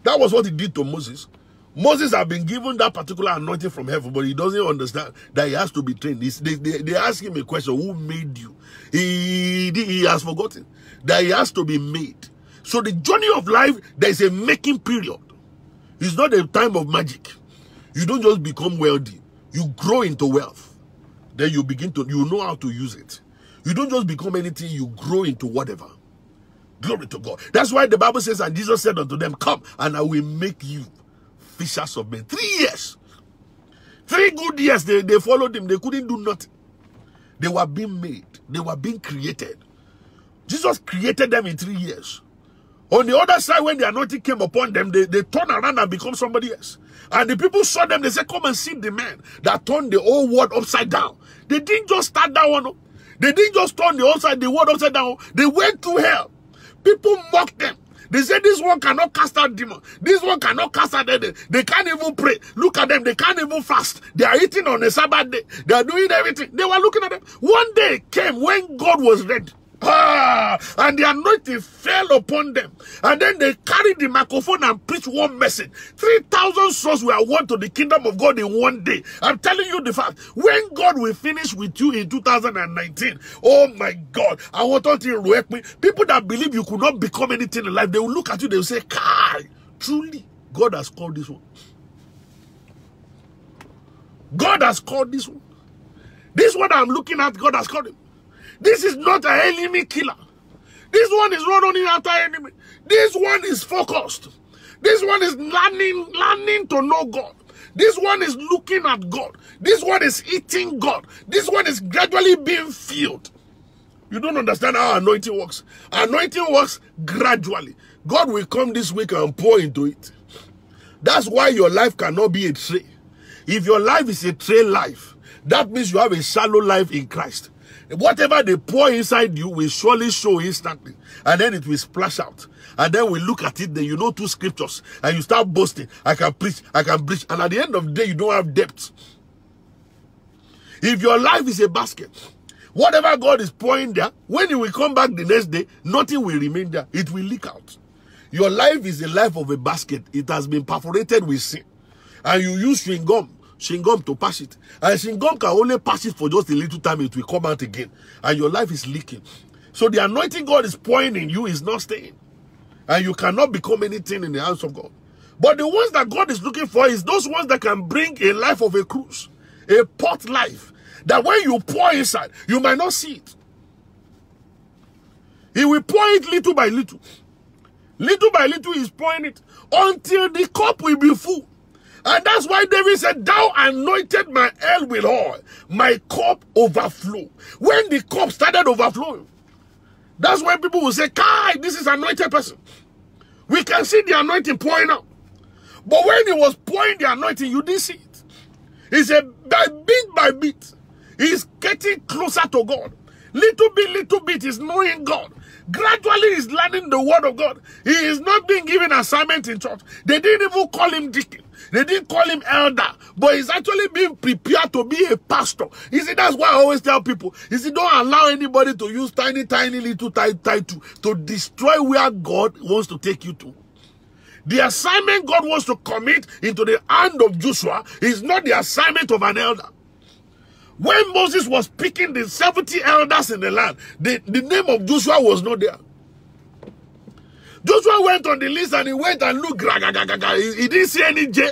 [SPEAKER 2] That was what he did to Moses. Moses had been given that particular anointing from heaven, but he doesn't understand that he has to be trained. They ask him a question, who made you? He has forgotten that he has to be made. So the journey of life, there is a making period. It's not a time of magic. You don't just become wealthy. You grow into wealth. Then you know how to use it. You don't just become anything, you grow into whatever. Glory to God. That's why the Bible says, and Jesus said unto them, come, and I will make you fishers of men. 3 years. 3 good years, they followed him. They couldn't do nothing. They were being made. They were being created. Jesus created them in 3 years. On the other side, when the anointing came upon them, they turned around and become somebody else. And the people saw them. They said, come and see the man that turned the whole world upside down. They didn't just start that one up. They didn't just turn the world upside down. They went through hell. People mocked them. They said, this one cannot cast out demons. This one cannot cast out demons. They can't even pray. Look at them. They can't even fast. They are eating on a Sabbath day. They are doing everything. They were looking at them. One day came when God was ready. And the anointing fell upon them. And then they carried the microphone and preached one message. 3,000 souls were won to the kingdom of God in one day. I'm telling you the fact. When God will finish with you in 2019, oh my God, I want to work me. People that believe you could not become anything in life, they will look at you, they will say, Kai, truly, God has called this one. God has called this one. This one I'm looking at, God has called him. This is not an enemy killer. This one is not running after enemy. This one is focused. This one is learning to know God. This one is looking at God. This one is eating God. This one is gradually being filled. You don't understand how anointing works. Anointing works gradually. God will come this week and pour into it. That's why your life cannot be a tray. If your life is a tray life, that means you have a shallow life in Christ. Whatever they pour inside you will surely show instantly. And then it will splash out. And then we look at it, then you know 2 scriptures. And you start boasting. I can preach, I can preach. And at the end of the day, you don't have depth. If your life is a basket, whatever God is pouring there, when you will come back the next day, nothing will remain there. It will leak out. Your life is the life of a basket. It has been perforated with sin. And you use chewing gum to pass it. And chewing gum can only pass it for just a little time. It will come out again. And your life is leaking. So the anointing God is pouring in you is not staying. And you cannot become anything in the hands of God. But the ones that God is looking for is those ones that can bring a life of a cruise. A pot life. That when you pour inside, you might not see it. He will pour it little by little. Little by little he's pouring it. Until the cup will be full. And that's why David said, thou anointed my head with oil. My cup overflow. When the cup started overflowing, that's when people will say, Kai, this is an anointed person. We can see the anointing pouring out. But when he was pouring the anointing, you didn't see it. He said, by bit, he's getting closer to God. Little bit, he's knowing God. Gradually, he's learning the word of God. He is not being given assignment in church. They didn't even call him deacon. They didn't call him elder. But he's actually being prepared to be a pastor. You see, that's why I always tell people, you see, don't allow anybody to use tiny little title to destroy where God wants to take you to. The assignment God wants to commit into the hand of Joshua is not the assignment of an elder. When Moses was picking the 70 elders in the land, the name of Joshua was not there. Joshua went on the list and he went and looked. He didn't see any J.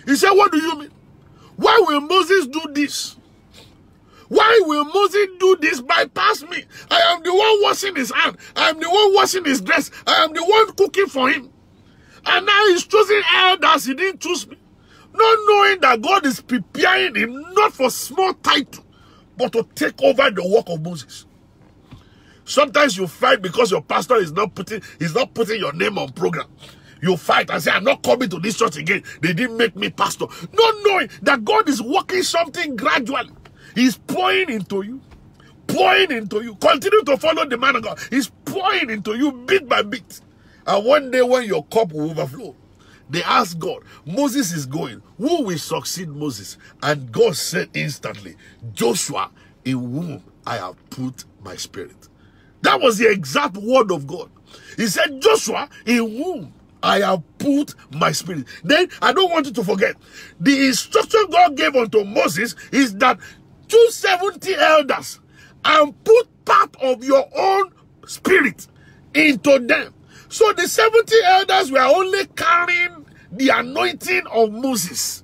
[SPEAKER 2] He said, what do you mean? Why will Moses do this? Why will Moses do this? Bypass me. I am the one washing his hand. I am the one washing his dress. I am the one cooking for him. And now he's choosing elders. He didn't choose me. Not knowing that God is preparing him not for small title, but to take over the work of Moses. Sometimes you fight because your pastor is not putting your name on program. You fight and say, I'm not coming to this church again. They didn't make me pastor. Not knowing that God is working something gradually. He's pouring into you. Pouring into you. Continue to follow the man of God. He's pouring into you bit by bit. And one day when your cup will overflow, they asked God, Moses is going. Who will succeed Moses? And God said instantly, Joshua, in whom I have put my spirit. That was the exact word of God. He said, Joshua, in whom I have put my spirit. Then, I don't want you to forget, the instruction God gave unto Moses is that choose 70 elders and put part of your own spirit into them. So the 70 elders were only carrying the anointing of Moses.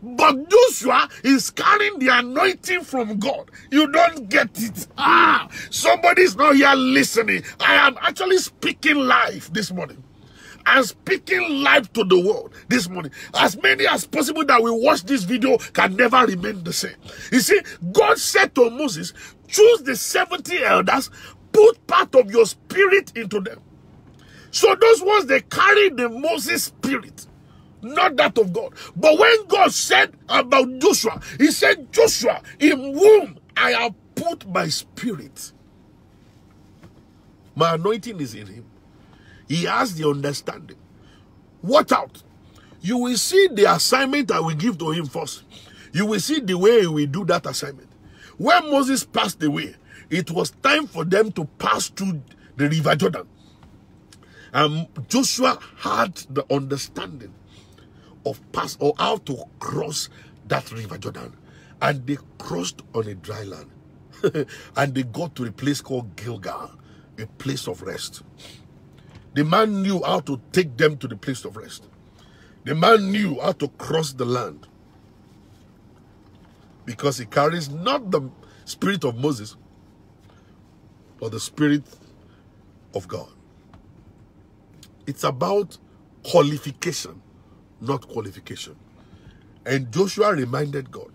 [SPEAKER 2] But Joshua is carrying the anointing from God. You don't get it. Somebody's not here listening. I am actually speaking life this morning. I'm speaking life to the world this morning. As many as possible that will watch this video can never remain the same. You see, God said to Moses, choose the 70 elders, put part of your spirit into them. So those ones, they carry the Moses spirit, not that of God. But when God said about Joshua, he said, Joshua, in whom I have put my spirit. My anointing is in him. He has the understanding. Watch out. You will see the assignment I will give to him first. You will see the way he will do that assignment. When Moses passed away, It was time for them to pass through the river Jordan. And Joshua had the understanding of how to cross that river Jordan. And they crossed on a dry land. And they got to a place called Gilgal, a place of rest. The man knew how to take them to the place of rest. The man knew how to cross the land. Because he carries not the spirit of Moses, but the spirit of God. It's about qualification, not qualification. And Joshua reminded God,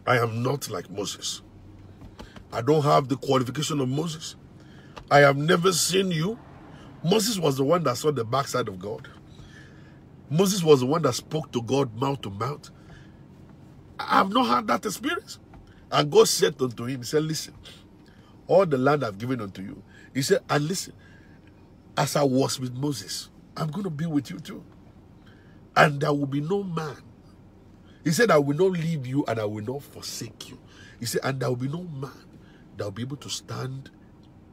[SPEAKER 2] I am not like Moses. I don't have the qualification of Moses. I have never seen you. Moses was the one that saw the backside of God. Moses was the one that spoke to God mouth to mouth. I have not had that experience. And God said unto him, he said, listen, all the land I've given unto you. He said, and listen, as I was with Moses, I'm going to be with you too. And there will be no man. He said, I will not leave you and I will not forsake you. He said, and there will be no man that will be able to stand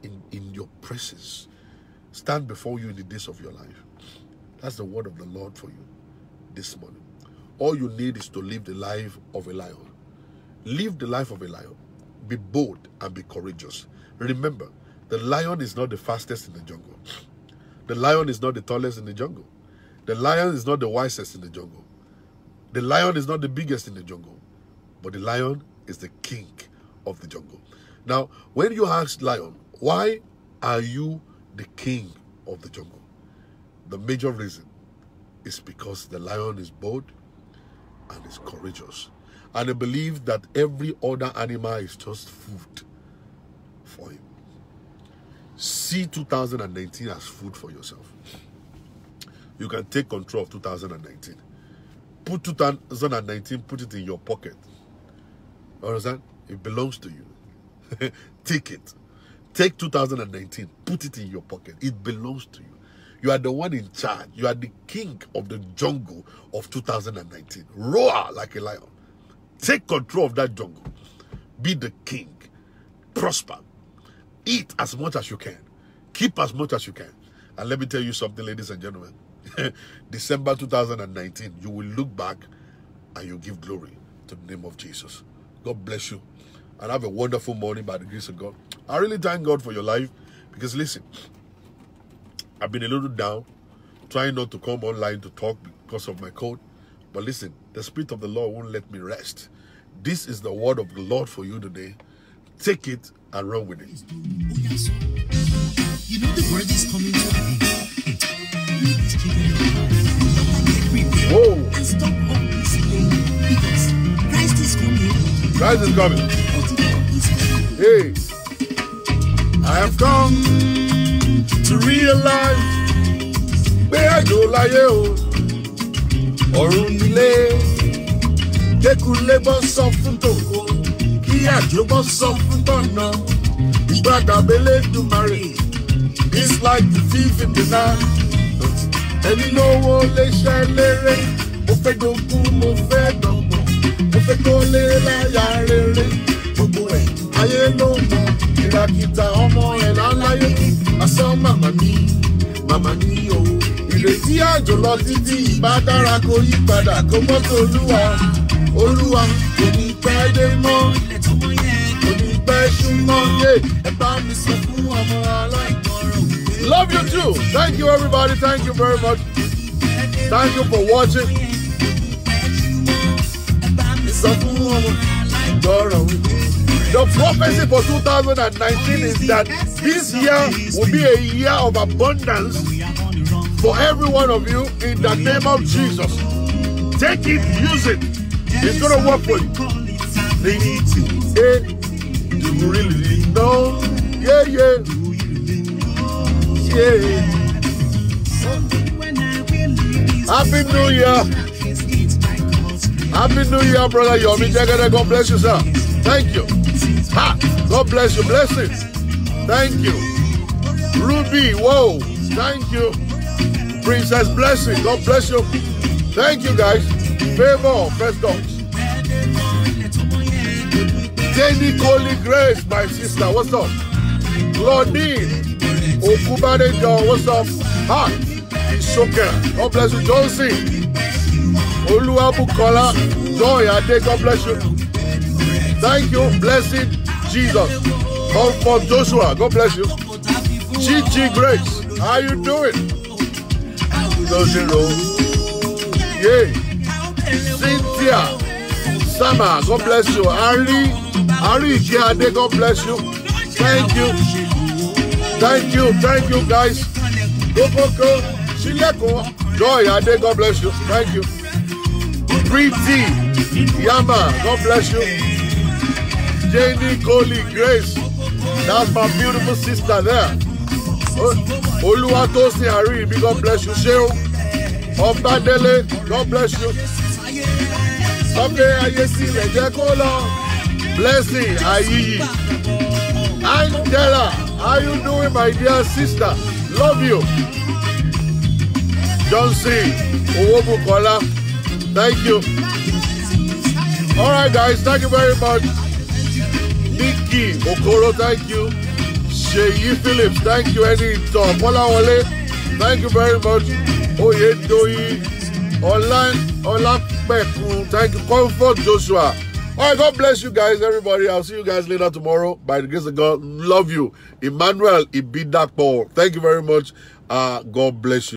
[SPEAKER 2] in your presence, stand before you in the days of your life. That's the word of the Lord for you this morning. All you need is to live the life of a lion. Live the life of a lion. Be bold and be courageous. Remember, the lion is not the fastest in the jungle. The lion is not the tallest in the jungle. The lion is not the wisest in the jungle. The lion is not the biggest in the jungle. But the lion is the king of the jungle. Now, when you ask lion, why are you the king of the jungle? The major reason is because the lion is bold and is courageous. And I believe that every other animal is just food for him. See 2019 as food for yourself. You can take control of 2019. Put 2019, put it in your pocket. Understand? It belongs to you. Take it. Take 2019, put it in your pocket. It belongs to you. You are the one in charge. You are the king of the jungle of 2019. Roar like a lion. Take control of that jungle. Be the king. Prosper. Eat as much as you can. Keep as much as you can. And let me tell you something, ladies and gentlemen. December 2019, you will look back and you give glory to the name of Jesus. God bless you. And have a wonderful morning by the grace of God. I really thank God for your life. Because listen, I've been a little down, trying not to come online to talk because of my cold. But listen, the Spirit of the Lord won't let me rest. This is the word of the Lord for you today. Take it and run with it.
[SPEAKER 1] You know the word is coming to me.
[SPEAKER 2] Whoa!
[SPEAKER 1] And stop all this pain because Christ is coming.
[SPEAKER 2] Christ is coming. Hey, I have come to realize where I go láyé o. Ọ̀run nílé, kékulé bọ́ sọ fún tòkó, kí àjò bọ́ sọ fún tọ̀nà. Ìgbàgbé Elédùmarè, it's like the thief in the night. Ẹni lówó lè ṣe lérè, mo fẹ́ dogun, mo fẹ́ dọ̀gbọ̀n, mo fẹ́ kó lé láyà rere. Gbogbo ẹ̀ ayé ló mọ̀, ìràkìtà ọmọ ẹ̀ láláyé. Asán màmá mi o. Ìrètí àjò lọ títí ìbá dára kó yí padà kó mọ́tò Olúwa kò ní pẹ́ dé mọ́, kò ní pẹ́ súnmọ́ yé. Ẹ bá mi sọ fún ọmọ aláìgbọràn. Love you too. Thank you everybody. Thank you very much. Thank you for watching. The prophecy for 2019 is that this year will be a year of abundance for every one of you in the name of Jesus. Take it, use it. It's going to work for you. Do you really know? Yeah. Happy New Year. Happy New Year, brother Yomi Jagada. God bless you, sir. Thank you. God bless you. Blessings. Thank you. Ruby, whoa. Thank you. Princess Blessing. God bless you. Thank you, guys. Favor, first dogs. Jenny Coley Grace, my sister, what's up? Claudine Okubadejo, what's up? Heart Ishoka, God bless you. Johnson Oluwabukola Joy Ade, God bless you. Thank you, blessing Jesus. Comfort Joshua, God bless you. Chichi Grace, how you doing? 0-0. Yay. Cynthia Sama, God bless you. Ari Ikeade, God bless you. Thank you. Thank you, guys. Kokoko, Shileko, Joy Ade, God bless you. Thank you. Pretty Yama, God bless you. Jenny Coley Grace, that's my beautiful sister there. Oluwatosin Ari, God bless you. Sheo Obadele, God bless you. Someday Ayesi Lejekola. Blessing Ayiyi. Angela, how you doing, my dear sister? Love you. Johnson Owobukola, thank you. All right, guys, thank you very much. Nikki Okoro, thank you. Sheyi Phillips, thank you. Eddie Tom Olawole, thank you very much. Oyedoyi Olapekun, thank you. Comfort Joshua. All right, God bless you guys, everybody. I'll see you guys later tomorrow. By the grace of God, love you. Emmanuel Ibidapo, thank you very much. God bless you.